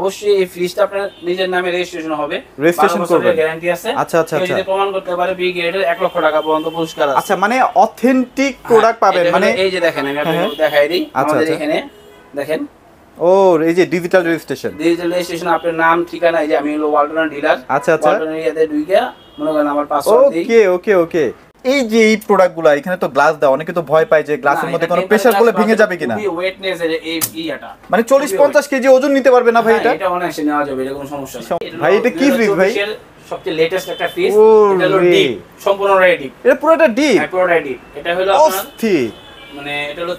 অবশ্যই এই ফ্রিজটা আপনার নিজের নামে রেজিস্ট্রেশন হবে, রেজিস্ট্রেশন করবেন, গ্যারান্টি আছে। আচ্ছা আচ্ছা আচ্ছা, যদি প্রমাণ করতে পারে বি গ্রেডের 1 লক্ষ টাকা পর্যন্ত পুরস্কার আছে। আচ্ছা মানে অথেন্টিক প্রোডাক্ট পাবেন। মানে এই যে দেখেন আমি আপনাকে দেখাই দিই, আমাদের এখানে দেখেন ও এই যে ডিজিটাল রেজিস্ট্রেশন, আপনার নাম ঠিকানা, এই যে আমি হলো ওয়ালটন ডিলার। আচ্ছা আচ্ছা, ওয়ালটন এরিয়াতে ঢুইকা মনে করেন আমার পাসওয়ার্ড দেই। ওকে ওকে ওকে। এই যে এই প্রোডাক্টগুলো এখানে তো গ্লাস দাও, অনেকে তো ভয় পায় যে গ্লাসের মধ্যে কোনো প্রেসার গুলো ভেঙে যাবে কিনা। ওয়েটনেস এর এই ইয়াটা মানে 40-50 কেজি ওজন নিতে পারবে না ভাই এটা? এটা অনায়াসে নেওয়া যাবে, এটা কোনো সমস্যা না। ভাই এটা কি ফ্রিজ ভাই? সবচেয়ে লেটেস্ট একটা ফ্রিজ, এটা হলো ডিপ, সম্পূর্ণ ডিপ। এটা পুরোটা ডিপ? হ্যাঁ পুরোটা ডিপ। এটা হলো আপনার মানে এটা হলো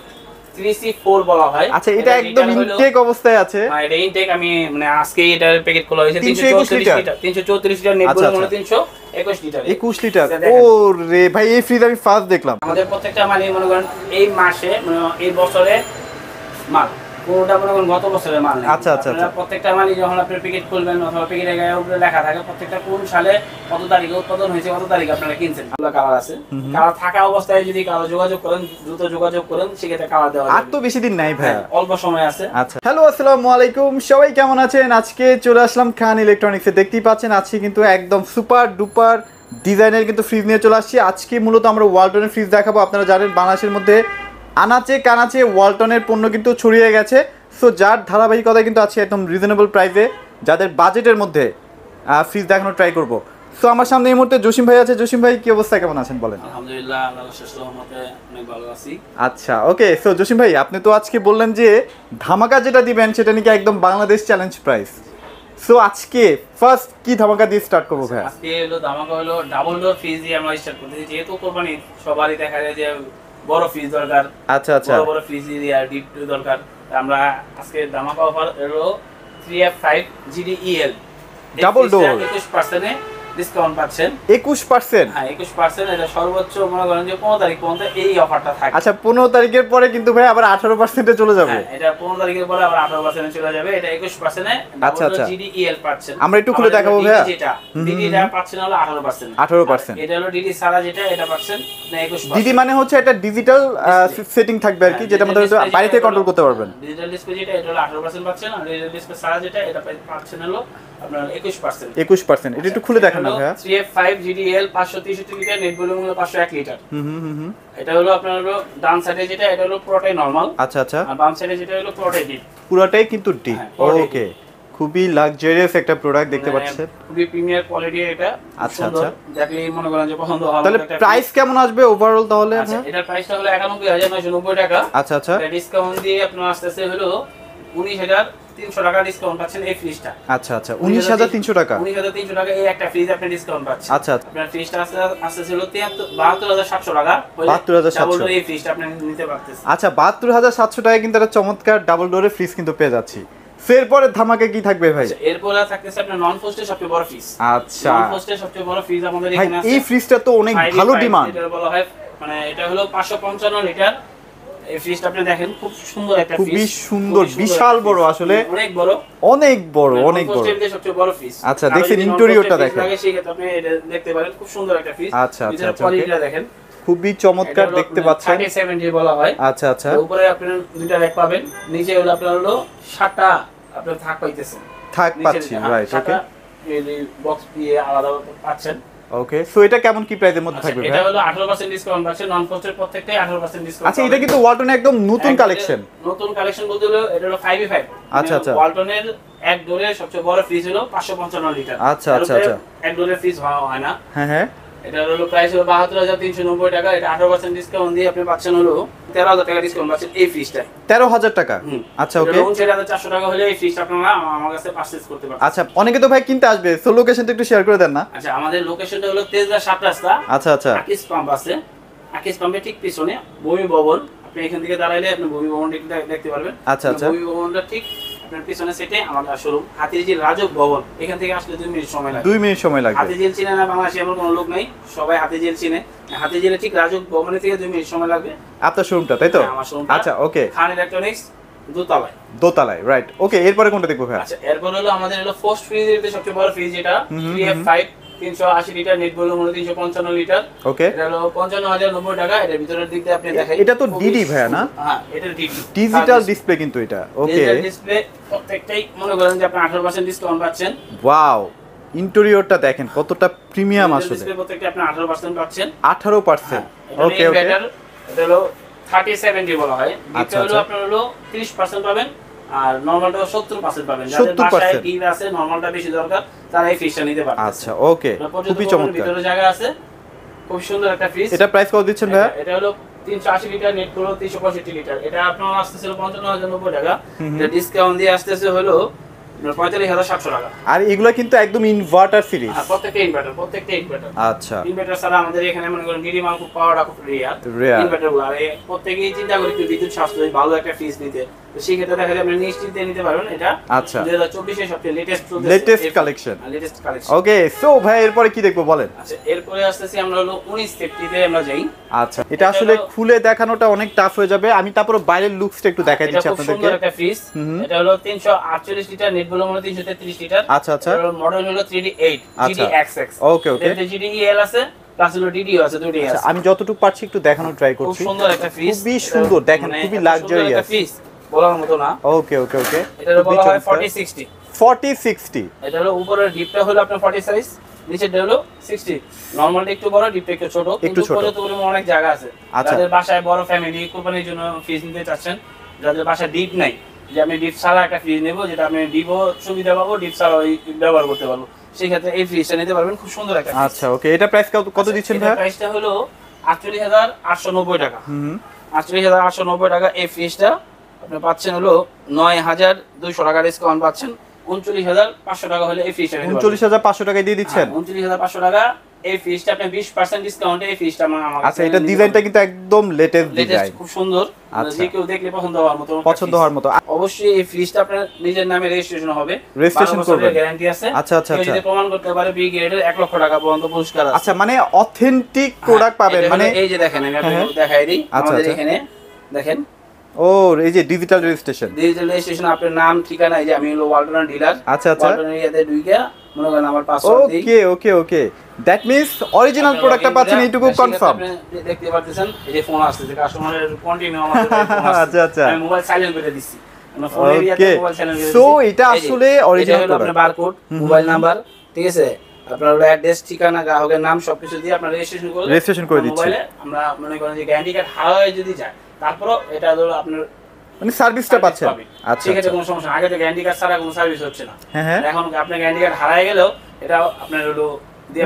3C4 বলা হয়। আচ্ছা এটা একদম ইনটেক অবস্থায় আছে। হ্যাঁ এটা ইনটেক, আমি মানে আজকে এটার প্যাকেট খোলা হয়েছে 334 লিটার। 334 লিটার নেট বলে মনে 321 লিটার। 21 লিটার। ও রে ভাই এই ফ্রিজ আমি ফার্স্ট দেখলাম। আমাদের প্রত্যেকটা মাল মনে করেন এই মাসে মানে এই বছরে মাল, কোনটা মনে করেন গত বছরের মাল নেই। আচ্ছা আচ্ছা আচ্ছা, প্রত্যেকটা মালই যখন আপনি প্যাকেট খুলবেন অথবা প্যাকেটের গায়ে উপরে লেখা থাকে প্রত্যেকটা কোন সালে কত তারিখে উৎপাদন হয়েছে, কত তারিখে আপনারা কিনছেন। কালার আছে, কালার থাকা অবস্থায় যদি কালার যোগাযোগ করেন, দ্রুত যোগাযোগ করেন, সেক্ষেত্রে কালার দেওয়া যাবে। আর তো বেশি দিন নাই ভাই, অল্প সময় আছে। আচ্ছা হ্যালো আসসালামু আলাইকুম, সবাই কেমন আছেন? আজকে চলে আসলাম খান ইলেকট্রনিক্সে। দেখতেই পাচ্ছেন আজকে কিন্তু একদম সুপার ডুপার ডিজাইনের কিন্তু ফ্রিজ নিয়ে চলে আসছি। আজকে মূলত আমরা ওয়ালটনের ফ্রিজ দেখাবো। আপনারা জানেন বাংলাদেশের মধ্যে আনাচে কানাচে ওয়ালটনের পণ্য কিন্তু ছড়িয়ে গেছে। সো যার ধারাবাহিকতা কিন্তু আছে একদম রিজনেবল প্রাইসে, যাদের বাজেটের মধ্যে ফ্রিজ দেখানোর ট্রাই করব। সো আমার সামনে এই মুহূর্তে জসিম ভাই আছে। জসিম ভাই কি অবস্থা, কেমন আছেন বলেন? আলহামদুলিল্লাহ আল্লাহর শেষ রহমতে অনেক ভালো আছি। আচ্ছা ওকে। সো জসিম ভাই আপনি তো আজকে বললেন যে ধামাকা যেটা দিবেন সেটা নাকি একদম বাংলাদেশ চ্যালেঞ্জ প্রাইস। সো আজকে ফার্স্ট কি ধামাকা দিয়ে স্টার্ট করবো ভাই? আজকে হলো ধামাকা হলো ডাবল ডোর ফ্রিজ দিয়ে আমরা স্টার্ট করতেছি। যেহেতু কোরবানি সবারই দেখা যায় যে বড় ফ্রিজ দরকার, আচ্ছা আচ্ছা, বড় ফ্রিজ দিয়ে আর ডিপ দরকার। আমরা আজকে ধামাকা অফার হলো 3F5 GDEL ডাবল ডোর 21% এ ডিসকাউন্ট পাচ্ছেন। 21%? হ্যাঁ 21%। এটা সর্বোচ্চ মনে করেন যে 15 তারিখ পর্যন্ত এই অফারটা থাকে। আচ্ছা 15 তারিখের পরে কিন্তু ভাই আবার 18% এ চলে যাবে? হ্যাঁ এটা 15 তারিখের পরে আবার 18% এ চলে যাবে। এটা 21% এ আচ্ছা আচ্ছা GDEL পাচ্ছেন। আমরা একটু খুলে দেখাবো ভাই। যেটা DD টা পাচ্ছেন হলো 18%। 18%। এটা হলো DD সারা যেটা এটা পাচ্ছেন না 21%। DD মানে হচ্ছে এটা ডিজিটাল সেটিং থাকবে আর কি, যেটা মধ্যে বাইরে থেকে কন্ট্রোল করতে পারবেন। ডিজিটাল ডিসপ্লে যেটা এটা হলো 18% পাচ্ছেন, আর ডিজিটাল ডিসপ্লে সারা যেটা এটা পাচ্ছেন হলো আপনারা 21%। 21%। এটা একটু খুলে দেখান না ভাই। 3F5 GDL 563 litre, net volume হলো 501 লিটার। এটা হলো আপনার হলো ডান সাইডে যেটা এটা হলো পুরোটাই নরমাল। আচ্ছা আচ্ছা, আর বাম সাইডে যেটা হলো পুরোটাই ডিপ। পুরোটাই কিন্তু ডিপ। ওকে, খুবই লাক্সারিয়াস একটা প্রোডাক্ট দেখতে পাচ্ছেন, খুবই প্রিমিয়ার কোয়ালিটি এটা। আচ্ছা আচ্ছা, দেখলেই মনে করেন যে পছন্দ হবে। তাহলে প্রাইস কেমন আসবে ওভারঅল তাহলে? আচ্ছা এটার প্রাইসটা হলো 91990 টাকা। আচ্ছা আচ্ছা, ডিসকাউন্ট দিয়ে আপনার আসতেছে হলো 19300 টাকা ডিসকাউন্ট পাচ্ছেন এই ফ্রিজটা। আচ্ছা আচ্ছা, 19300 টাকা। 19300 টাকা এই একটা ফ্রিজ আপনি ডিসকাউন্ট পাচ্ছেন। আচ্ছা আচ্ছা, আপনার ফ্রিজটা আসতেছে হলো 72700 টাকা। 72700 এই ফ্রিজটা আপনি নিতে পারতেছেন। আচ্ছা 72700 টাকায় কিন্তু একটা চমৎকার ডাবল ডোরের ফ্রিজ কিন্তু পেয়ে যাচ্ছি। এরপরে ধামাকে কি থাকবে ভাই? এরপরে থাকতেছে আপনার নন ফ্রস্টের সবচেয়ে বড় ফ্রিজ। আচ্ছা নন ফ্রস্টের সবচেয়ে বড় ফ্রিজ আমাদের এখানে আছে। এই ফ্রিজটা তো অনেক ভালো ডিমান্ড। এটা বলা হয় মানে এটা হলো 555 লিটার। এই ফ্রিজটা আপনি দেখেন খুব সুন্দর একটা ফ্রিজ, খুবই সুন্দর, বিশাল বড়, আসলে অনেক বড়, অনেক বড়, অনেক বড়। ফ্রস্টের সবচেয়ে বড় ফ্রিজ। আচ্ছা দেখেন ইন্টেরিয়রটা দেখেন, সেই ক্ষেত্রে আপনি এটা দেখতে পারেন খুব সুন্দর একটা ফ্রিজ। আচ্ছা আচ্ছা, কোয়ালিটিটা দেখেন খুবই চমৎকার দেখতে পাচ্ছেন। 3070 বলা হয়। আচ্ছা আচ্ছা, উপরে আপনি দুইটা র‍্যাক পাবেন, নিচে হলো আপনার হলো 7টা আপনার থাক পাইতেছেন, থাক পাচ্ছি, রাইট। ওকে, এই বক্স দিয়ে আলাদা পাচ্ছেন। ওকে, সো এটা কেমন কি প্রাইসের মধ্যে থাকবে ভাই? এটা হলো 18% ডিসকাউন্ট পাচ্ছেন, নন ফ্রস্টের প্রত্যেকটাই 18% ডিসকাউন্ট। আচ্ছা এটা কিন্তু ওয়ালটনের একদম নতুন কালেকশন। নতুন কালেকশন বলতে হলো এটা হলো 5v5। আচ্ছা আচ্ছা, ওয়ালটনের এক ডোরের সবচেয়ে বড় ফ্রিজ হলো 555 লিটার। আচ্ছা আচ্ছা আচ্ছা, এক ডোরের ফ্রিজ হয় না। হ্যাঁ হ্যাঁ, এটা হলো প্রাইস হলো 72390 টাকা। এটা 18% ডিসকাউন্ট দিয়ে আপনি পাচ্ছেন হলো 13000 টাকা ডিসকাউন্ট পাচ্ছেন এই ফ্রিজটা। 13000 টাকা। আচ্ছা ওকে, 49400 টাকা হলে এই ফ্রিজটা আপনারা আমার কাছে পারচেজ করতে পারবেন। আচ্ছা অনেকে তো ভাই কিনতে আসবে, সো লোকেশনটা একটু শেয়ার করে দেন না। আচ্ছা আমাদের লোকেশনটা হলো তেজগাঁ 7 রাস্তা। আচ্ছা আচ্ছা, আকিস পাম্প আছে, আকিস পাম্পের ঠিক পিছনে ভূমি ভবন। আপনি এখান থেকে দাঁড়াইলে আপনি ভূমি ভবনটা দেখতে পারবেন। আচ্ছা আচ্ছা, ভূমি ভবনটা ঠিক আপনার পিছনে সেটে আমাদের শোরুম হাতিঝিল রাজক ভবন। এখান থেকে আসলে 2 মিনিট সময় লাগে। 2 মিনিট সময় লাগবে। হাতিঝিল চিনে না বাংলাদেশে এমন কোনো লোক নাই, সবাই হাতিঝিল চিনে। হাতিঝিলে ঠিক রাজক ভবনের থেকে 2 মিনিট সময় লাগবে। আপনার শোরুমটা তাই তো? আমার শোরুমটা। আচ্ছা ওকে, খান ইলেকট্রনিক্স দোতলায়, রাইট। ওকে, এরপরে কোনটা দেখবো ভাই? আচ্ছা এরপর হলো আমাদের হলো ফার্স্ট ফ্রিজের সবচেয়ে বড় ফ্রিজ, এটা 3F5 380 লিটার, নেট ভলিউম হলো 355 লিটার। ওকে, এটা হলো 55,090 টাকা। এটার ভিতরের দিক দিয়ে আপনি দেখেন, এটা তো ডিডি ভাইয়া না? হ্যাঁ, এটা ডিডি ডিজিটাল ডিসপ্লে কিন্তু এটা। ওকে, ডিজিটাল ডিসপ্লে প্রত্যেকটাই মনে করেন যে আপনি 18% ডিসকাউন্ট পাচ্ছেন। ওয়াও, ইন্টেরিয়রটা দেখেন কতটা প্রিমিয়াম আসলে। ডিসপ্লে প্রত্যেকটা আপনি 18% পাচ্ছেন। 18%। ওকে ওকে, এটা হলো 3070 বলা হয়। আচ্ছা, এটা হলো আচ্ছা। আপনার হলো 30% পাবেন, আর নরমালটা 70% পাবেন। যাদের 70% বাসায় টিভি আছে, নরমালটা বেশি দরকার, তারা এই ফ্রিজটা নিতে পারবে। আচ্ছা ওকে, খুবই চমৎকার। ভিতরে জায়গা আছে, খুব সুন্দর একটা ফ্রিজ। এটা প্রাইস কত দিচ্ছেন ভাইয়া? এটা হলো 380 লিটার, নেট হলো 365 লিটার। এটা আপনার আসতেছিল 55,090 টাকা। এটা ডিসকাউন্ট দিয়ে আসতেছে হলো 45,700 টাকা। আর এগুলো কিন্তু একদম ইনভার্টার সিরিজ। আর প্রত্যেকটা ইনভার্টার। আচ্ছা, ইনভার্টার ছাড়া আমাদের এখানে মনে করেন ডিডি মাল খুব পাওয়াটা খুব রেয়ার। Rare। ইনভার্টার গুলো আর প্রত্যেকেই চিন্তা করি একটু বিদ্যুৎ সাশ্রয়ী ভালো একটা ফ্রিজ নিতে। তো সেই ক্ষেত্রে দেখা যায় আপনি নিশ্চিন্তে নিতে পারবেন। এটা আচ্ছা, 2024 এর সবচেয়ে লেটেস্ট কালেকশন। ওকে, সো ভাই এরপরে কি দেখবো বলেন? আচ্ছা, এরপরে আসতেছি আমরা হলো 1950 তে আমরা যাই। আচ্ছা, এটা আসলে খুলে দেখানোটা অনেক টাফ হয়ে যাবে। আমি তারপর বাইরের লুকসটা একটু দেখাই এটা দিচ্ছি খুব আপনাদেরকে। সুন্দর একটা ফ্রিজ। এটা হলো 348 লিটার, নেট ভলিউম হলো 333 লিটার। আচ্ছা আচ্ছা, মডেল হলো 3D8 আচ্ছা। GDXX। ওকে ওকে, এতে GDEL আছে প্লাস হলো DDও আছে, দুটোই আচ্ছা আছে। আমি যতটুকু পারছি একটু দেখানোর ট্রাই খুব করছি। সুন্দর একটা ফ্রিজ, খুবই সুন্দর, দেখেন খুবই লাক্সারিয়াস ফ্রিজ বলার মতো না। ওকে ওকে ওকে, এটা বলা হয় 4060। 4060। এটা হলো উপরের ডিপটা হলো আপনার 40 সাইজ, নিচেরটা হলো 60। নরমালটা একটু বড়, ডিপটা একটু ছোট, কিন্তু পর্যাপ্ত পরিমাণে অনেক জায়গা আছে। আচ্ছা। যাদের বাসায় বড় ফ্যামিলি কোরবানির জন্য ফ্রিজ নিতে চাচ্ছেন, যাদের বাসায় ডিপ নাই, যে আমি ডিপ ছাড়া একটা ফ্রিজ নেব, যেটা আমি ডিপও সুবিধা পাবো, ডিপ ছাড়া ওই ব্যবহার করতে পারবো, সেই ক্ষেত্রে এই ফ্রিজটা নিতে পারবেন। খুব সুন্দর একটা ফ্রিজ। আচ্ছা ওকে, এটা প্রাইস কত দিচ্ছেন ভাই? প্রাইসটা হলো 48,890 টাকা। হুম, 48,890 টাকা। এই ফ্রিজটা আপনি পাচ্ছেন হলো 9,200 টাকা ডিসকাউন্ট পাচ্ছেন। 39,500 টাকা হলে এই ফ্রিজটা 39,500 টাকায় দিয়ে দিচ্ছেন। 39,500 টাকা। এই ফ্রিজটা আপনি 20% ডিসকাউন্টে এই ফ্রিজটা আমার আচ্ছা, এটা ডিজাইনটা কিন্তু একদম লেটেস্ট ডিজাইন, খুব সুন্দর। আচ্ছা। যে কেউ দেখলে পছন্দ হওয়ার মতো। অবশ্যই এই ফ্রিজটা আপনার নিজের নামে রেজিস্ট্রেশন হবে, রেজিস্ট্রেশন করবেন, গ্যারান্টি আছে। আচ্ছা আচ্ছা কেউ আচ্ছা, যদি প্রমাণ করতে পারে বি গ্রেডের 1 লক্ষ টাকা পর্যন্ত পুরস্কার আছে। আচ্ছা মানে অথেন্টিক প্রোডাক্ট পাবেন। এটা মানে হলো এই যে দেখেন, আমি হ্যাঁ, আপনাকে দেখাই দিই। আচ্ছা, আমাদের আচ্ছা। এখানে দেখেন, ও এই যে ডিজিটাল রেজিস্ট্রেশন, ডিজিটাল রেজিস্ট্রেশন, আপনার নাম ঠিকানা, এই যে আমি হলো ওয়ালটন ডিলার। আচ্ছা আচ্ছা, ওয়ালটন এরিয়াতে ঢুইকা মনে করেন আমার পাসওয়ার্ড দিই। ওকে ওকে ওকে, দ্যাট মিন্স অরিজিনাল প্রোডাক্টটা পাচ্ছেন, এইটুকু কনফার্ম। আপনি দেখতে পাচ্ছেন এই যে ফোন আসছে, যে কাস্টমারের কন্টিনিউ আমাদের ফোন আসছে। আচ্ছা আচ্ছা, আমি মোবাইল সাইলেন্ট করে দিচ্ছি। মানে ফোন এরিয়াতে ওকে, মোবাইল সাইলেন্ট করে সো দিচ্ছি। এটা আসলে অরিজিনাল আপনার প্রোডাক্ট। বারকোড, মোবাইল নাম্বার, ঠিক আছে, আপনার অ্যাড্রেস, ঠিকানা, গ্রাহকের নাম সবকিছু দিয়ে আপনার রেজিস্ট্রেশন করে দিচ্ছি। মোবাইলে আমরা মনে করেন যে গ্যারান্টি কার্ড হারায় যদি যায়, তারপরও এটা হলো আপনার মানে সার্ভিসটা পাচ্ছেন। আচ্ছা সেক্ষেত্রে আচ্ছা, কোনো সমস্যা না। আগে তো গ্যারান্টি কার্ড ছাড়া কোনো সার্ভিস হচ্ছে না। হ্যাঁ হ্যাঁ, এখন আপনার গ্যারান্টি কার্ড হারায় গেলেও এটা আপনার হলো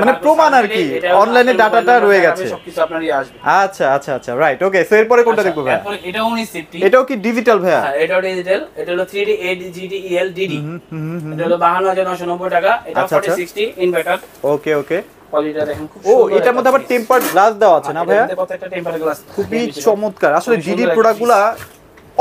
মানে প্রমাণ আর কি, অনলাইনে ডাটাটা রয়ে গেছে, সবকিছু আপনারই আসবে। আচ্ছা আচ্ছা আচ্ছা, রাইট। ওকে, সো এরপরে কোনটা দেখবো ভাই? তারপরে এটা 1950। এটাও কি ডিজিটাল ভাইয়া? হ্যাঁ, এটাও ডিজিটাল। এটা হলো 3D8 GDEL DD। এটা হলো 52,990 টাকা। এটা আচ্ছা, আচ্ছা। 4060 ইনভার্টার। ওকে ওকে, কোয়ালিটিটা দেখেন খুব ও সুন্দর। এটার মধ্যে আবার টেম্পারড গ্লাস দেওয়া আছে না ভাইয়া? প্রত্যেকটা টেম্পার গ্লাস খুবই চমৎকার। আসলে খুবই ডিডি সুন্দর প্রোডাক্টগুলা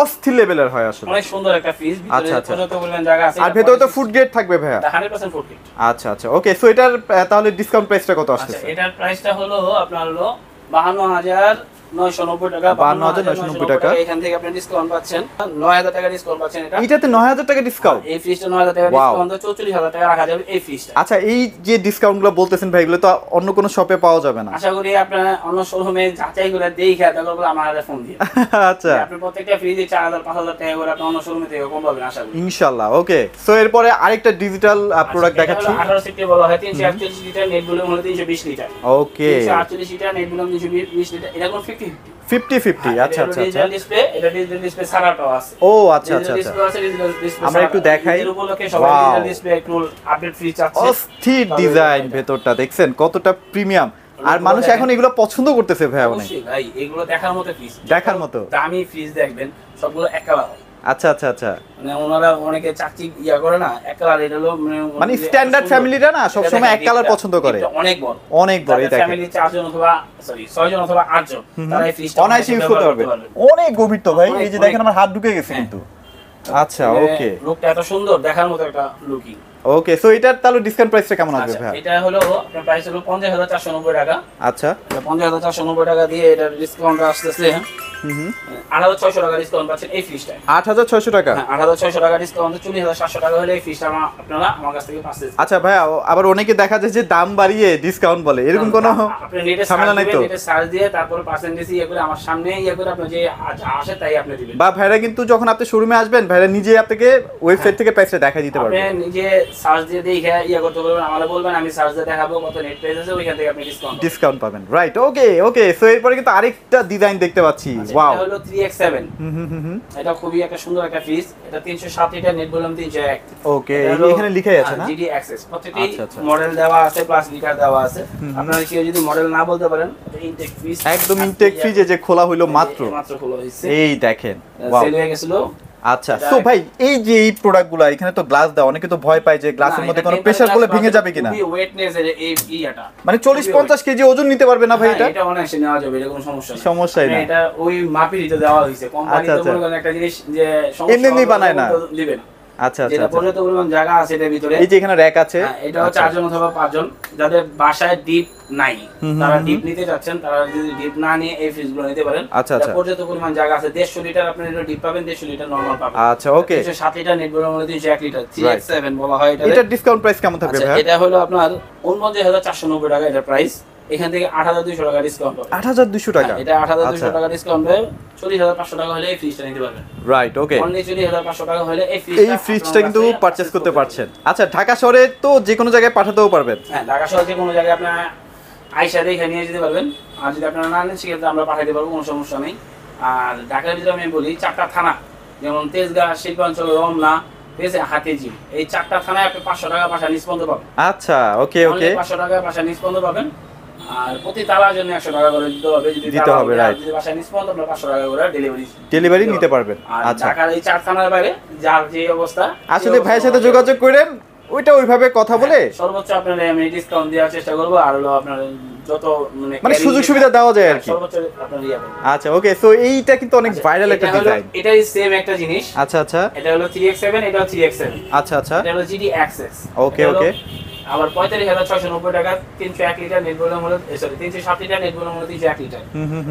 অস্থির লেভেলের হয় আসলে। অনেক সুন্দর একটা ফ্রিজ। আচ্ছা, ভিতরে আচ্ছা। পর্যাপ্ত পরিমাণ জায়গা আছে। আর ভেতরে তো ফুড গ্রেড থাকবে ভাইয়া? 100% ফুড গ্রেড। আচ্ছা আচ্ছা, ওকে, সো এটার তাহলে ডিসকাউন্ট প্রাইসটা কত আচ্ছা, আসছে? এটার প্রাইসটা হলো আপনার হলো 52,990 টাকা। 52,990 টাকা। এখান থেকে আপনি ডিসকাউন্ট পাচ্ছেন 9,000 টাকা ডিসকাউন্ট পাচ্ছেন। এটা এটাতে 9,000 টাকা ডিসকাউন্ট? এই ফ্রিজটা 9,000 টাকা Wow. ডিসকাউন্ট, 44,000 টাকা রাখা যাবে এই ফ্রিজটা। আচ্ছা, এই যে ডিসকাউন্টগুলো বলতেছেন ভাই, এগুলো তো অন্য কোনো শপে পাওয়া যাবে না? আশা করি আপনার অন্য শোরুমে যাচাই করে দেখে তারপর বলে আমার ফোন দিয়ে আচ্ছা, আপনি প্রত্যেকটা ফ্রিজে 4,000 5,000 টাকা করে আপনি অন্য শোরুমে থেকে কম পাবেন আশা করি ইনশাআল্লাহ। ওকে, সো এরপরে আরেকটা ডিজিটাল প্রোডাক্ট দেখাচ্ছি। 1860 বলা হয়। 348 লিটার, নেট ভলিউম হলো 320 লিটার। ওকে, 348 লিটার, নেট ভলিউম 320 লিটার। এটা কোন 50-50 50-50, আচ্ছা আচ্ছা আচ্ছা, ডিজিটাল ডিসপ্লে। এটা ডিজিটাল ডিসপ্লে ছাড়াটাও আছে। ও আচ্ছা আচ্ছা আচ্ছা, ডিসপ্লে আমরা একটু দেখাই। এর উপলক্ষে সবাই Wow. ডিজিটাল ডিসপ্লে একটু আপডেট ফ্রি চাচ্ছে। অস্থির ডিজাইন, ভেতরটা দেখছেন কতটা প্রিমিয়াম। আর মানুষ এখন এগুলো পছন্দ করতেছে ভাই অনেক। অবশ্যই ভাই, এগুলো দেখার মতো ফ্রিজ, দেখার মতো। দামি ফ্রিজ দেখবেন সবগুলো এক কালার হয়। আচ্ছা আচ্ছা আচ্ছা, মানে ওনারা অনেকে চাকচি ইয়া করে না, এক কালার। এটা হলো মানে স্ট্যান্ডার্ড ফ্যামিলিরা না সব সময় এক কালার পছন্দ করে। অনেক বড়, অনেক বড়, এই দেখেন ফ্যামিলি 4 জন অথবা 6 জন অথবা 8 জন তারা এই ফ্রিজটা অনায়াসে ইউজ করতে পারবে। অনেক গভীর তো ভাই, এই যে দেখেন আমার হাত ঢুকে গেছে কিন্তু। আচ্ছা ওকে, লুকটা এত সুন্দর, দেখার মতো একটা লুকিং। ওকে, সো এটার তাহলে ডিসকাউন্ট প্রাইসটা কেমন আসবে আচ্ছা ভাই? এটা হলো আপনার প্রাইস হলো 50,490 টাকা। আচ্ছা, 50,490 টাকা দিয়ে এটার ডিসকাউন্ট আসতেছে 8,600 টাকা ডিসকাউন্ট পাচ্ছেন এই ফ্রিজটা। 8,600 টাকা। হ্যাঁ 8,600 টাকা ডিসকাউন্ট, 40,700 টাকা হলে এই ফ্রিজটা আপনারা আমার কাছ থেকে পাচ্ছেন। আচ্ছা ভাই, আবার অনেকে দেখা যায় যে দাম বাড়িয়ে ডিসকাউন্ট বলে, এরকম কোনো আপনি নেটে ঝামেলা নাই তো? নেটে সার্চ দিয়ে তারপর পার্সেন্টেজ ইয়ে করে আমার সামনে ইয়ে করে আপনি যে আসে তাই আপনি দিবেন। বা ভাইরা কিন্তু যখন আপনি শোরুমে আসবেন, ভাইরা নিজে আপনাকে ওয়েবসাইট থেকে প্রাইসটা দেখাই দিতে পারবে। আপনি নিজে সার্চ দিয়ে দেখে ইয়ে করতে পারবেন, আমাকে বলবেন আমি সার্চ দিয়ে দেখাবো কত নেট প্রাইস আছে, ওইখান থেকে আপনি ডিসকাউন্ট পাবেন। রাইট, ওকে ওকে। সো এরপরে কিন্তু আরেকটা ডিজাইন দেখতে পাচ্ছি। ওয়াও, এটা হলো 3x7। এটা খুবই একটা সুন্দর একটা ফ্রিজ। এটা 307 লিটার, নেট ভলিউম 301। ওকে, এখানে লিখাই আছে না? জিডি অ্যাক্সেস প্রত্যেকটি আচ্ছা। মডেল দেওয়া আছে প্লাস লিটার দেওয়া আছে। আপনারা কেউ যদি মডেল না বলতে পারেন, এটা ইনটেক ফ্রিজ, একদম ইনটেক ফ্রিজে যে খোলা হইলো মাত্র খোলা হয়েছে, এই দেখেন। ওয়াও, সেল হয়ে গেছিল। আচ্ছা। সো ভাই এই যে এই প্রোডাক্টগুলো এখানে তো গ্লাস দাও, অনেকে তো ভয় পায় যে গ্লাসের মধ্যে কোনো প্রেসার পড়লে ভেঙে যাবে কিনা। খুবই ওয়েটনেস এর এই ইয়াটা, মানে 40-50 কেজি ওজন নিতে পারবে না ভাই এটা? এটা অনায়াসে নেওয়া যাবে, এটা কোনো সমস্যা নেই। সমস্যাই না। এটা ওই মাপেরই তো দেওয়া হয়েছে, কোম্পানি তো মনে করেন একটা জিনিস যে এমনি এমনি বানায় না। দিবে না। আচ্ছা যেটা পর্যাপ্ত পরিমাণ জায়গা আছে এর ভিতরে। এই যে এখানে র‍্যাক আছে, এটা হচ্ছে 4 জন অথবা 5 জন যাদের বাসায় ডিপ নাই, তারা ডিপ নিতে চাচ্ছেন, তারা যদি ডিপ না নিয়ে এই ফ্রিজগুলো নিতে পারেন। আচ্ছা। পর্যাপ্ত পরিমাণ জায়গা আছে, 150 লিটার আপনি ডিপ পাবেন, 150 লিটার নরমাল পাবেন। আচ্ছা, ওকে। 307 litre net volume 301 litre, 3x7 বলা হয় এটা। এটার ডিসকাউন্ট প্রাইস কেমন থাকবে ভাই? এটা হলো আপনার 49,490 টাকা এটা প্রাইস। এখান থেকে 8,200 টাকা ডিসকাউন্ট পাবেন। 8,200 টাকা? এটা 8,200 টাকা ডিসকাউন্ট হবে, 40,500 টাকা হলে এই ফ্রিজটা নিতে পারবেন। রাইট, ওকে। অনলি 40,500 টাকা হলে এই ফ্রিজটা কিন্তু পারচেজ করতে পারছেন। আচ্ছা, ঢাকা শহরে তো যে কোনো জায়গায় পাঠাতেও পারবেন? হ্যাঁ, ঢাকা শহরে যে কোনো জায়গায় আপনারা আইসা দেখে নিয়ে যেতে পারবেন। আর যদি আপনারা না নেন সেক্ষেত্রে আমরা পাঠাতে পারবো, কোনো সমস্যা নেই। আর ঢাকার ভিতরে আমি বলি 4টা থানা, যেমন তেজগাঁ, শিল্পাঞ্চল, রমনা, ঠিক আছে, হাতিঝিল, এই 4টা থানায় আপনি 500 টাকা বাসা নিষ্পন্দ পাবেন। আচ্ছা, ওকে ওকে। 500 টাকা বাসা নিষ্পন্দ পাবেন। আর প্রতি তালার জন্য 100 টাকা করে দিতে হবে। যদি দিতে হবে, রাইট। যদি বাসা নিষ্পন্দ আপনার 500 টাকা করে ডেলিভারি নিতে পারবেন। আচ্ছা, ঢাকার এই 4 থানার বাইরে যার যে অবস্থা, আসলে ভাইয়ের সাথে যোগাযোগ করেন, ওইটা ওইভাবে কথা বলে সর্বোচ্চ আপনাদের আমি ডিসকাউন্ট দেওয়ার চেষ্টা করব। আর হলো আপনার যত মানে সুযোগ সুবিধা দেওয়া যায় আর কি। সর্বোচ্চ আপনার ইয়া পাবেন। আচ্ছা, ওকে। সো এইটা কিন্তু অনেক ভাইরাল একটা ডিজাইন। এটাই সেম একটা জিনিস। আচ্ছা আচ্ছা। এটা হলো 3x7, এটা 3x7। আচ্ছা আচ্ছা। এটা হলো জিডি অ্যাক্সেস। ওকে ওকে। আবার 45,690 টাকা, 301 লিটার নেট ভলিউম হলো, সরি 307 লিটার নেট ভলিউম হলো 301 লিটার।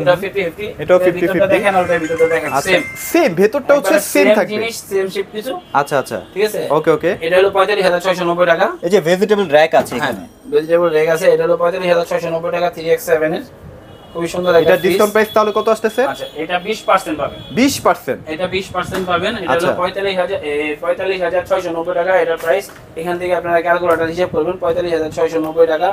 এটা 50-50। এটাও 50-50 দেখেন আর এর ভিতরটা দেখেন সেম। সেম, ভেতরটা হচ্ছে সেম থাকবে। জিনিস সেম শেপ কিছু। আচ্ছা আচ্ছা, ঠিক আছে। ওকে ওকে। এটা হলো 45,690 টাকা। এই যে ভেজিটেবল র‍্যাক আছে এখানে, ভেজিটেবল র‍্যাক আছে। এটা হলো 45,690 টাকা, 3x7 এর খুবই সুন্দর একটা। এটা ডিসকাউন্ট প্রাইস তাহলে কত আসতেছে? আচ্ছা, এটা 20% পাবেন। 20%? এটা 20% পাবেন। এটা হলো 45,690 টাকা এটা প্রাইস। এখান থেকে আপনারা ক্যালকুলেটর হিসাব করবেন, 45,690 টাকা।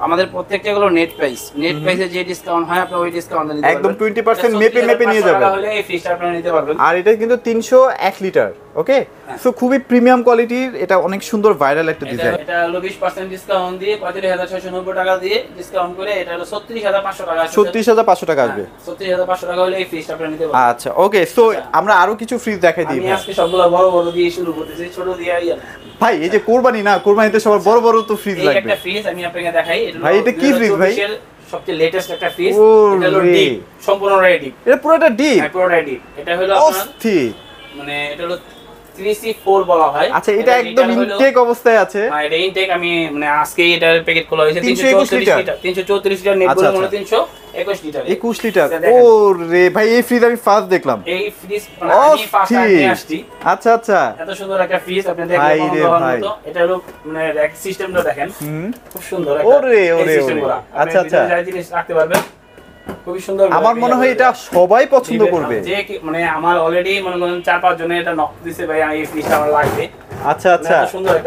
আমাদের প্রত্যেকটা গুলো নেট প্রাইস, নেট প্রাইসে যে ডিসকাউন্ট হয় আপনি ওই ডিসকাউন্টে নিতে পারবেন। একদম 20% মেপে নিয়ে যাবেন। তাহলে এই ফ্রিজটা আপনারা নিতে পারবেন। আর এটা কিন্তু 301 লিটার, ওকে। সো খুবই প্রিমিয়াম কোয়ালিটির, এটা অনেক সুন্দর ভাইরাল একটা ডিজাইন। এটা হলো 20% ডিসকাউন্ট দিয়ে 45,690 টাকা দিয়ে ডিসকাউন্ট করে এটা হলো 36,500 টাকা। 36,500 টাকা আসবে। 36,500 টাকা হলে এই ফ্রিজটা আপনারা নিতে পারবেন। আচ্ছা, ওকে। সো আমরা আরো কিছু ফ্রিজ দেখাই দিই। আমি আজকে সবগুলো বড় বড় দিয়ে শুরু করতেছি, ছোট দিয়ে ইয়া না। ভাই এই যে কুরবানি না, কুরবানিতে সবার বড় বড় তো ফ্রিজ এই লাগবে। একটা ফ্রিজ আমি আপনাকে দেখাই। ভাই এটা কি ফ্রিজ ভাই? সবচেয়ে লেটেস্ট একটা ফ্রিজ। ও এটা হলো রে, ডিপ, সম্পূর্ণ রেডি। এটা পুরোটা ডিপ? পুরোটা ডিপ। এটা হলো আপনার অস্থির, মানে এটা হলো 3C4 বলা হয়। আচ্ছা, এটা একদম ইনটেক অবস্থায় আছে। হ্যাঁ, এটা ইনটেক। আমি মানে আজকে এটার প্যাকেট খোলা হয়েছে। 321 লিটার, 334 লিটার নেট ভলিউম হলো 321 লিটার। 21 লিটার। ও রে ভাই, এই ফ্রিজ আমি ফার্স্ট দেখলাম। এই ফ্রিজ মানে আমি ফার্স্ট নিয়ে আসছি। আচ্ছা আচ্ছা। এত সুন্দর একটা ফ্রিজ আপনি দেখেন ভাই রে ভাই, এটা হলো মানে র‍্যাক সিস্টেমটা দেখেন, খুব সুন্দর একটা। ওরে ওরে ওরে। আচ্ছা আচ্ছা, আপনি জিনিস রাখতে পারবেন, খুবই সুন্দর। আমার মনে হয় এটা সবাই পছন্দ করবে। যে মানে আমার অলরেডি মনে করেন 4-5 জনে এটা নক দিছে, ভাই এই ফ্রিজটা আমার লাগবে। আচ্ছা আচ্ছা,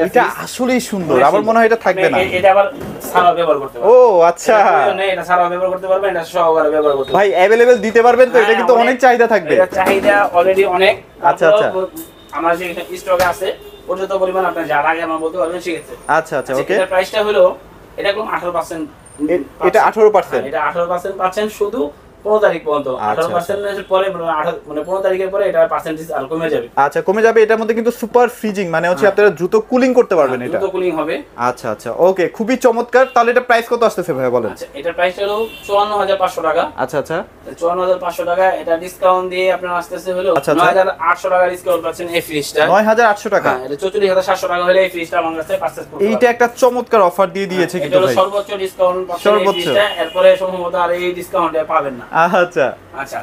এটা আসলেই সুন্দর। আমার মনে হয় এটা থাকবে না। এটা আবার সারা ব্যবহার করতে পারবেন। ও আচ্ছা, এটা সারা ব্যবহার করতে পারবেন, এটা সহকারে ব্যবহার করতে পারবেন। ভাই अवेलेबल দিতে পারবেন তো? এটা কিন্তু অনেক চাহিদা থাকবে। এটা চাহিদা অলরেডি অনেক। আচ্ছা আচ্ছা, আমার যে এটা স্টকে আছে পর্যাপ্ত পরিমাণ, আপনি যা লাগে আমার বলতে পারবেন, ঠিক আছে। আচ্ছা আচ্ছা, ওকে। এটার প্রাইসটা হলো এটা কোন 18%। এটা 18%? এটা 18% পাচ্ছেন শুধু 15 তারিখ পর্যন্ত। আচ্ছা, 18% পরে মানে 15 তারিখের পরে এটা পার্সেন্টেজ আর কমে যাবে। আচ্ছা, কমে যাবে। এটার মধ্যে কিন্তু সুপার ফ্রিজিং, মানে হচ্ছে আপনারা দ্রুত কুলিং করতে পারবেন এটা। দ্রুত কুলিং হবে। আচ্ছা আচ্ছা, ওকে, খুবই চমৎকার। তাহলে এটা প্রাইস কত আসতেছে ভাই বলেন? আচ্ছা, এটার প্রাইস হলো 54500 টাকা। আচ্ছা আচ্ছা, 54500 টাকা। এটা ডিসকাউন্ট দিয়ে আপনার আসতেছে হলো 9800 টাকা ডিসকাউন্ট পাচ্ছেন এই ফ্রিজটা। 9800 টাকা। হ্যাঁ, এটা 44700 টাকা হলে এই ফ্রিজটা আমার কাছে পারচেজ করতে এইটা একটা চমৎকার অফার দিয়ে দিয়েছে কিন্তু এটা ভাই। সর্বোচ্চ ডিসকাউন্ট পাচ্ছেন এই সর্বোচ্চ। ফ্রিজটা। এরপরে সম্ভবত আর এই ডিসকাউন্টে পাবেন না। আচ্ছা আচ্ছা,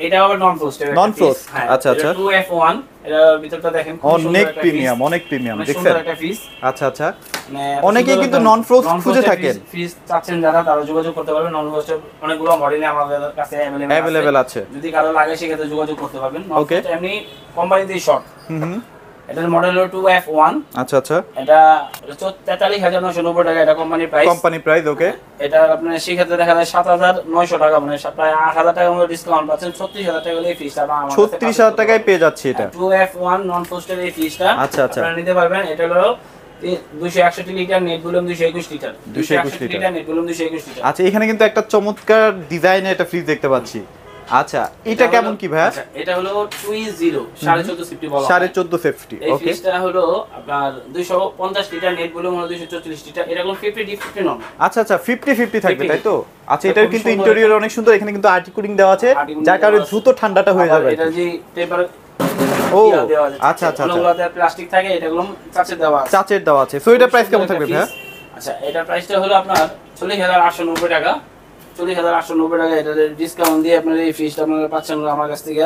এটা হবে নন ফ্রোস্ট। নন ফ্রোস্ট, আচ্ছা আচ্ছা। 2F1, এটা ভিতরটা দেখেন খুব সুন্দর অনেক একটা প্রিমিয়াম, ফ্রিজ। অনেক প্রিমিয়াম অনেক দেখছেন। সুন্দর একটা ফ্রিজ। আচ্ছা আচ্ছা, মানে অনেকেই কিন্তু নন ফ্রোস্ট খুঁজে থাকেন। ফ্রিজ চাচ্ছেন যারা, তারা যোগাযোগ করতে পারবেন। নন ফ্রোস্টের অনেকগুলো মডেল আমাদের কাছে অ্যাভেলেবল আছে। যদি কারো লাগে সেক্ষেত্রে যোগাযোগ করতে পারবেন। ওকে, এমনি কোম্পানিতেই শর্ট। হুম, এটার মডেল হলো 2F1। আচ্ছা আচ্ছা, এটা 43990 টাকা এটা কোম্পানি প্রাইস। কোম্পানি প্রাইস, ওকে। এটা আপনার সেক্ষেত্রে দেখা যায় 7900 টাকা, মানে প্রায় 8000 টাকার মতো ডিসকাউন্ট পাচ্ছেন। 36000 টাকা হলে এই ফ্রিজটা আমার কাছে 36000 টাকায় পেয়ে যাচ্ছে এটা। 2F1 নন ফ্রোস্টের এই ফ্রিজটা আচ্ছা আচ্ছা, আপনারা নিতে পারবেন। এটা হলো 261 litre, net volume 221 litre. 221 litre, net volume 221 litre. আচ্ছা, এখানে কিন্তু একটা চমৎকার ডিজাইনের একটা ফ্রিজ দেখতে পাচ্ছি। আচ্ছা, এটা কেমন কি ভাই? আচ্ছা, এটা হলো 20 14.5 সেফটি বলা হয়। 14.5 সেফটি, এই ওকে। ফ্রিজটা হলো আপনার 250 লিটার, নেট ভলিউম হলো 244 লিটার। এটা কোন 50 ডিপ 50 নন। আচ্ছা আচ্ছা, 50-50 থাকবে 50 তাই তো? আচ্ছা, এটার কিন্তু ইন্টেরিয়র অনেক সুন্দর। এখানে কিন্তু আর্টি কুলিং দেওয়া আছে, যার কারণে দ্রুত ঠান্ডাটা হয়ে যাবে। এটা যে টেম্পার ও আচ্ছা আচ্ছা, ওগুলোতে প্লাস্টিক থাকে, এটাগুলো চাচে দেওয়া আছে। চাচের দেওয়া আছে। সো এটা প্রাইস কেমন থাকবে ভাই? আচ্ছা, এটার প্রাইসটা হলো আপনার 40890 টাকা। 40890 টাকা। এটা ডিসকাউন্ট দিয়ে আপনার এই ফ্রিজটা আপনারা পাচ্ছেন আমার কাছ থেকে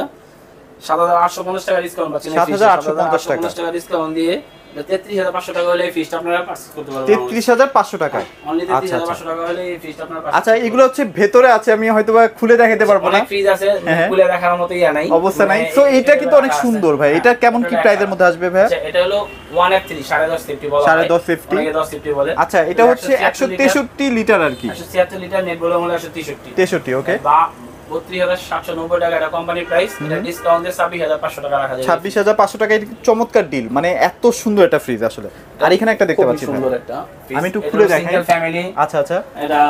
7850 টাকা ডিসকাউন্ট পাচ্ছেন। 7850 টাকা ডিসকাউন্ট দিয়ে 33500 টাকা হলে এই ফ্রিজটা আপনারা পারচেজ করতে পারবেন। 33500 টাকায়। অনলি আচ্ছা 33500 টাকা হলে এই ফ্রিজটা আপনারা আচ্ছা, এগুলো হচ্ছে ভেতরে আছে, আমি হয়তো বা খুলে দেখাতে পারবো না। অনেক ফ্রিজ আছে, খুলে দেখার মতো ইয়া নাই, অবস্থা নাই। সো এটা কিন্তু অনেক সুন্দর ভাই। এটা কেমন কি প্রাইসের মধ্যে আসবে ভাই? আচ্ছা, এটা হলো 1F3 10.5 সেফটি বলা হয়। 10.5 সেফটি, অনেকে 10 সেফটি বলে। আচ্ছা, এটা হচ্ছে 163 লিটার আর কি। 176 লিটার, নেট ভলিউম হলো 163। 63, ওকে। বা 32790 টাকা এটা কোম্পানি প্রাইস। এটা ডিসকাউন্ট দিয়ে 26500 টাকা রাখা যায়। 26500 টাকা, এটা চমৎকার ডিল। মানে এত সুন্দর একটা ফ্রিজ আসলে। আর এখানে একটা দেখতে পাচ্ছি, সুন্দর একটা ফ্রিজ। আমি একটু খুলে দেখাই। Single family. আচ্ছা আচ্ছা, এটা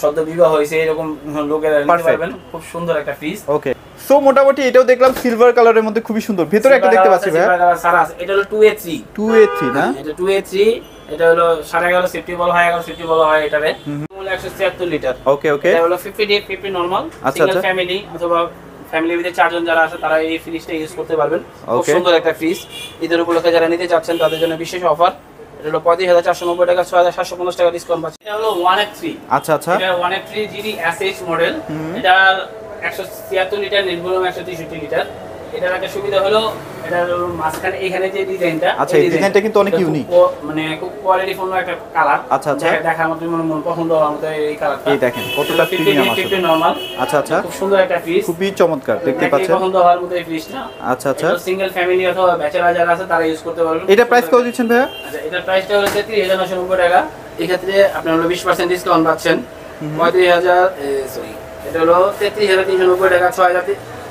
সদ্য বিবাহ হয়েছে এরকম লোকেরা নিতে পারবেন। খুব সুন্দর একটা ফ্রিজ, ওকে। সো মোটামুটি এটাও দেখলাম সিলভার কালারের মধ্যে খুবই সুন্দর। ভিতরে একটা দেখতে পাচ্ছি ভাই, এটা হলো 2A3। 2A3 না? এটা 2A3। এটা হলো 11.5 সেফটি বলা হয়, 11 সেফটি বলা হয় এটারে। হলো 176 লিটার। ওকে ওকে, এটা হলো 50 ডিপ 50 নরমাল। সিঙ্গেল ফ্যামিলি অথবা ফ্যামিলির ভিতরে 4 জন যারা আছে তারা এই ফ্রিজটা ইউজ করতে পারবেন। খুব সুন্দর একটা ফ্রিজ। ঈদের উপলক্ষে যারা নিতে চাচ্ছেন তাদের জন্য বিশেষ অফার। এটা হলো 35490 টাকা, 6750 টাকা ডিসকাউন্ট পাচ্ছেন। এটা হলো 1F3। আচ্ছা আচ্ছা, এটা 1F3 GD SH মডেল। এটা 176 লিটার, নেট ভলিউম 163 লিটার। এটার একটা সুবিধা হলো এটার মাঝখানে এখানে যে ডিজাইনটা, আচ্ছা, এই ডিজাইনটা কিন্তু অনেক ইউনিক, মানে খুব কোয়ালিটিফুল একটা কালার। আচ্ছা আচ্ছা, দেখার মতো মন পছন্দ হওয়ার মতো এই কালারটা। এই দেখেন কতটা প্রিমিয়াম আছে। 50 নরমাল। আচ্ছা আচ্ছা, খুব সুন্দর একটা ফ্রিজ, খুবই চমৎকার দেখতে পাচ্ছেন। পছন্দ হওয়ার মতো এই ফ্রিজটা। আচ্ছা আচ্ছা, সিঙ্গেল ফ্যামিলি অথবা ব্যাচেলর যারা আছে তারা ইউজ করতে পারবেন। এটা প্রাইস কত দিচ্ছেন ভাইয়া? আচ্ছা, এটার প্রাইসটা হলো 33990 টাকা। এই ক্ষেত্রে আপনি হলো 20% ডিসকাউন্ট পাচ্ছেন। 35000 সরি, এটা হলো 33390 টাকা।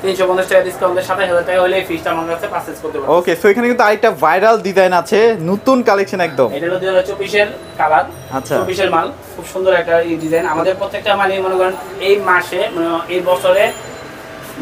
6350 টাকা ডিসকাউন্টে 27000 টাকা হলে এই ফ্রিজটা আমার কাছে পারচেজ করতে পারবেন। ওকে, সো এখানে কিন্তু আরেকটা ভাইরাল ডিজাইন আছে, নতুন কালেকশন একদম। এটা হলো 2024 এর কালার। আচ্ছা, 24 এর মাল। খুব সুন্দর একটা এই ডিজাইন। আমাদের প্রত্যেকটা মালই মনে করেন এই মাসে মানে এই বছরে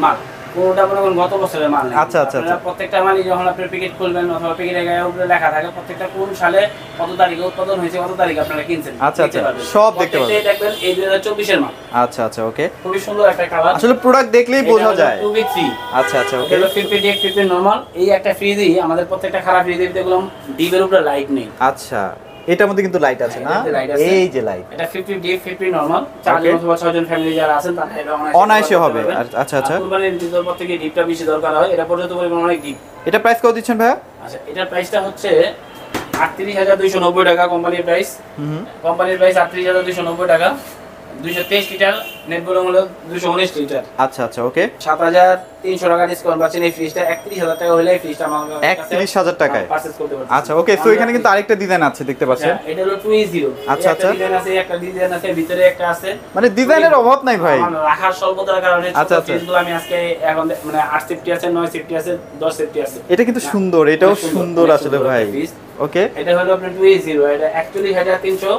মাল, কোনটা মনে করেন গত বছরের মাল নেই। আচ্ছা আচ্ছা, প্রত্যেকটা মালই যখন আপনি প্যাকেট খুলবেন অথবা প্যাকেটের গায়ে উপরে লেখা থাকে প্রত্যেকটা কোন সালে কত তারিখে উৎপাদন হয়েছে, কত তারিখে আপনারা কিনছেন। আচ্ছা আচ্ছা, সব দেখতে পাবেন। প্রত্যেকটাই দেখবেন এই 2024 এর মাল। আচ্ছা আচ্ছা, ওকে। খুবই সুন্দর একটা কালার। আসলে প্রোডাক্ট দেখলেই বোঝা যায়। 2B3। আচ্ছা আচ্ছা, ওকে। এটা 50 ডিপ 50 নরমাল। এই একটা ফ্রিজই আমাদের প্রত্যেকটা খারাপ ফ্রিজের ভিতরে গুলো ডিপের উপরে লাইট নেই। আচ্ছা, এটার মধ্যে কিন্তু লাইট আছে না? এই যে লাইট, এটা 50 ডিপ 50 নরমাল। 4 জন অথবা 6 জন ফ্যামিলি যারা আছেন তারা এটা অনায়াসে হবে। আচ্ছা আচ্ছা, কুরবানির ভিতর থেকে ডিপটা বেশি দরকার হয়। এটা পর্যন্ত পরিমাণ অনেক ডিপ। এটা প্রাইস কত দিচ্ছেন ভাইয়া? আচ্ছা, এটার প্রাইসটা হচ্ছে 38290 টাকা কোম্পানির প্রাইস। কোম্পানির প্রাইস 38290 টাকা। 223 লিটার, নেট ভলিউম হলো 219 লিটার। আচ্ছা আচ্ছা, ওকে। 7300 টাকা ডিসকাউন্ট পাচ্ছেন এই ফ্রিজটা। 31000 টাকা হলে এই ফ্রিজটা আমার কাছে 31000 টাকায় পারচেজ করতে পারবেন। আচ্ছা, ওকে। সো এখানে কিন্তু আরেকটা ডিজাইন আছে দেখতে পাচ্ছেন। এটা হলো 2E0। আচ্ছা আচ্ছা, ডিজাইন আছে, একটা ডিজাইন আছে, ভিতরে একটা আছে। মানে ডিজাইনের অভাব নাই ভাই। রাখার স্বল্পতার কারণে আচ্ছা আচ্ছা, ফ্রিজগুলো আমি আজকে এখন মানে 8 সেফটি আছে, 9 সেফটি আছে, 10 সেফটি আছে। এটা কিন্তু সুন্দর, এটাও সুন্দর আসলে ভাই। ওকে, এটা হলো আপনার 2E0। এটা 41300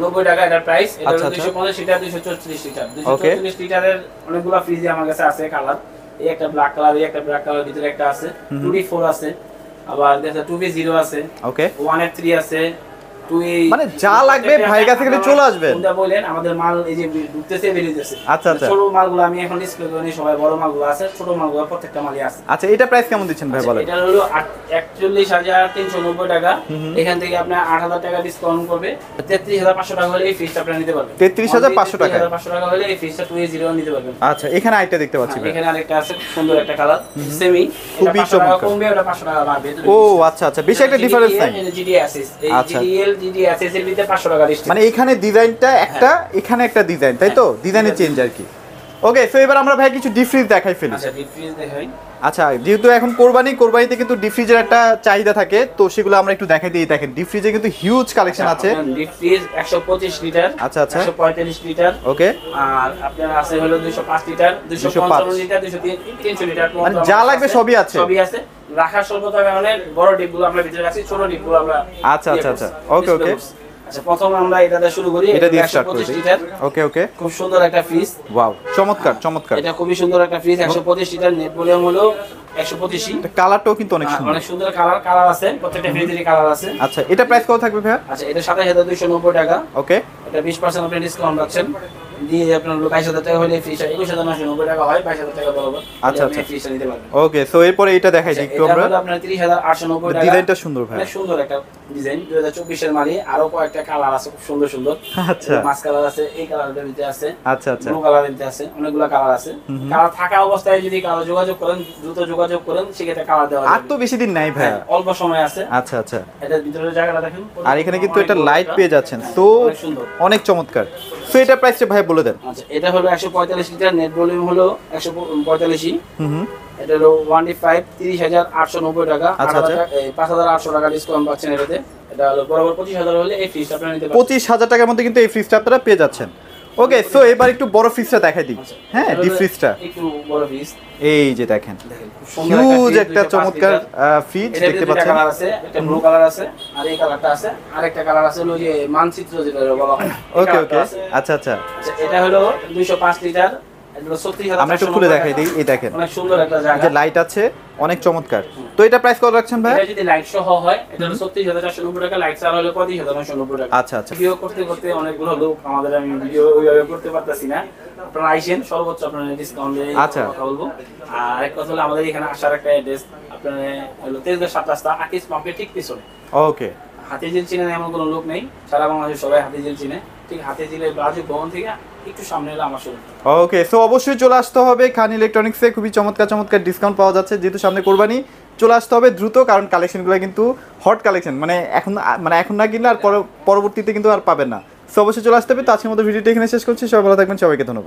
90 টাকা এটার প্রাইস। এটা আচ্ছা, হলো আচ্ছা। 250 লিটার 244 লিটার। Okay. 244 লিটারের অনেকগুলো ফ্রিজে আমার কাছে আছে কালার। এই একটা ব্ল্যাক কালার, এই একটা ব্ল্যাক কালার, ভিতরে একটা আছে 2V4 আছে, আবার দেখা 2V0 আছে, ওকে 1F3 আছে, 2E মানে যা লাগবে ভাইয়ের কাছে গেলে চলে আসবেন। কোনটা বলেন, আমাদের মাল এই যে ঢুকতেছে বেরিয়েছে। আচ্ছা, আচ্ছা। ছোট মালগুলো আমি এখন ডিসপ্লে করিনি, সবাই বড় মালগুলো আছে, ছোট মালগুলো প্রত্যেকটা মালই আছে। আচ্ছা, এটা প্রাইস কেমন দিচ্ছেন ভাই বলেন? এটা হলো 41,390 টাকা। এখান থেকে আপনি 8,000 টাকা ডিসকাউন্ট করবে, 33,500 টাকা হলে এই ফ্রিজটা আপনি নিতে পারবেন। 33,500 টাকা। 33,500 টাকা হলে এই ফ্রিজটা 2A0 নিতে পারবেন। আচ্ছা, এখানে আইটা দেখতে পাচ্ছি ভাই। এখানে আরেকটা আছে, খুব সুন্দর একটা কালার, সেমি। খুবই এটা 500 টাকা চমৎকার। কমবে, ওটা 500 টাকা বাড়বে। ও আচ্ছা আচ্ছা, বেশি একটা ডিফারেন্স নাই। GDSS, এই আচ্ছা। GDSS এর ভিতরে 500 টাকা ডিসকাউন্ট। মানে এখানে ডিজাইনটা একটা, এখানে একটা ডিজাইন, তাই তো? ডিজাইনের চেঞ্জ আর কি। ওকে, সো এবার আমরা ভাই কিছু ডিপ ফ্রিজ দেখাই ফেলি। আচ্ছা, ডিপ ফ্রিজ দেখাই। আচ্ছা, যেহেতু এখন কোরবানিতে কিন্তু ডিপ ফ্রিজের একটা চাহিদা থাকে, তো সেগুলো আমরা একটু দেখাই দিই। দেখেন ডিপ ফ্রিজে কিন্তু হিউজ কালেকশন আছে। ডিপ ফ্রিজ 125 লিটার, আচ্ছা, আচ্ছা। 145 লিটার, ওকে, আর আপনার আছে হলো 205 লিটার, 255 লিটার, 300 লিটার, মানে যা লাগবে সবই আছে। সবই আছে। রাখার স্বল্পতার কারণে বড় ডিপগুলো আমরা ভিতরে রাখছি, ছোট ডিপগুলো আমরা আচ্ছা, আচ্ছা, আচ্ছা। ওকে, ওকে। আচ্ছা, প্রথম আমরা এটা দিয়ে শুরু করি। এটা দিয়ে স্টার্ট করি। 125 লিটার, ওকে, ওকে। খুব সুন্দর একটা ফ্রিজ। ওয়াও, চমৎকার চমৎকার। এটা খুবই সুন্দর একটা ফ্রিজ, 125 লিটার, নেট ভলিউম হলো 125। এটা কালারটাও কিন্তু অনেক সুন্দর। অনেক সুন্দর কালার আছে, প্রত্যেকটা ফ্রিজেরই কালার আছে। আচ্ছা, এটা প্রাইস কত থাকবে ভাইয়া? আচ্ছা, এটা 27,290 টাকা। ওকে, এটা 20% আপনি ডিসকাউন্ট পাচ্ছেন, দিয়ে আপনার 22,000 টাকা হলে ফ্রিজটা 21,990 টাকা হয়, 22,000 টাকা বরাবর। আচ্ছা, আপনি আচ্ছা। ফ্রিজটা নিতে পারবেন। ওকে, সো এরপরে এটা দেখাই দিই একটু এটা আমরা। হলো আপনার 30,890 টাকা। ডিজাইনটা সুন্দর ভাই। অনেক সুন্দর একটা ডিজাইন, 2024 এর মালই। আরো কয়েকটা কালার আছে, খুব সুন্দর সুন্দর। আচ্ছা, মাছ কালার আছে, এই কালারটার ভিতরে আছে, আচ্ছা, আচ্ছা। ব্লু কালারের ভিতরে আছে, অনেকগুলো কালার আছে। কালার থাকা অবস্থায় যদি কালার যোগাযোগ করেন, দ্রুত যোগাযোগ করেন, সেক্ষেত্রে কালার দেওয়া আর যাবে। তো বেশি দিন নাই ভাইয়া। হ্যাঁ, অল্প সময় আছে। আচ্ছা, আচ্ছা। এটার ভিতরের জায়গাটা দেখেন। আর এখানে কিন্তু অনেক একটা বড় লাইট একটা। পেয়ে যাচ্ছেন, তো অনেক সুন্দর। অনেক চমৎকার। সো এটা প্রাইসটা ভাই বলে দেন। আচ্ছা, এটা হলো 145 লিটার, নেট ভলিউম হলো 145। হুম, এটা হলো 1.5, 30,890 টাকা। আচ্ছা, আচ্ছা। 5,800 টাকা ডিসকাউন্ট পাচ্ছেন এটাতে। এটা হলো বরাবর 25,000 হলে এই ফ্রিজটা আপনারা নিতে পারবেন। 25,000 টাকার মধ্যে কিন্তু এই ফ্রিজটা আপনারা পেয়ে যাচ্ছেন। ওকে, সো এবার একটু বড় ফ্রিজটা দেখাই দিই। হ্যাঁ, এটা ডিপ হলো ফ্রিজটা একটু বড় ফ্রিজ। এই যে দেখেন, দেখেন, খুব সুন্দর হিউজ ফ্রিজ, একটা 205 চমৎকার লিটার। ফ্রিজ এটার দেখতে ভিতরে দুইটা পাচ্ছেন। কালার আছে, একটা ব্লু কালার আছে, আর এই কালারটা আছে। আরেকটা কালার আছে হলো যে মানচিত্র, যেটা বলা হয়। এই ওকে, কালারটা ওকে। আছে। আচ্ছা, আচ্ছা। আচ্ছা, এটা হলো 205 লিটার, এটা হলো 36,490 আমরা একটু খুলে টাকা। দেখাই দিই। এই দেখেন, অনেক সুন্দর একটা এই জায়গা। যে লাইট আছে, অনেক চমৎকার। তো এটা প্রাইস কত রাখছেন ভাই? এটা যদি লাইট সহ হয়, এটা হলো 36,490 টাকা, লাইট ছাড়া হলে 35,990 টাকা। আচ্ছা, আচ্ছা। ভিডিও করতে করতে অনেকগুলো লোক আমাদের, আমি ভিডিও ওইভাবে করতে পারতাছি না। আপনারা আইসেন, সর্বোচ্চ আপনারা ডিসকাউন্ট দিয়ে আচ্ছা। কথা বলবো। আর এক কথা হলো, আমাদের এখানে আসার একটা অ্যাড্রেস আপনার হলো তেজগাঁ 7 রাস্তা, আকিস পাম্পের ঠিক পিছনে। ওকে, হাতিঝিল চিনে এমন কোনো লোক নেই, সারা বাংলাদেশে সবাই হাতিঝিল চিনে। ঠিক হাতিঝিলের ব্রাজিল ভবন থেকে একটু সামনে হলো আমার শোরুম। ওকে। সো অবশ্যই চলে আসতে হবে খান ইলেকট্রনিক্সে। খুবই চমৎকার চমৎকার ডিসকাউন্ট পাওয়া যাচ্ছে, যেহেতু সামনে কোরবানি। চলে আসতে হবে দ্রুত, কারণ কালেকশনগুলো কিন্তু হট কালেকশন, মানে এখন না কিনলে আর পরবর্তীতে কিন্তু আর পাবেন না। সো অবশ্যই চলে আসতে হবে। তো আজকের মতো ভিডিওটা এখানে শেষ করছি। সবাই ভালো থাকবেন, সবাইকে ধন্যবাদ।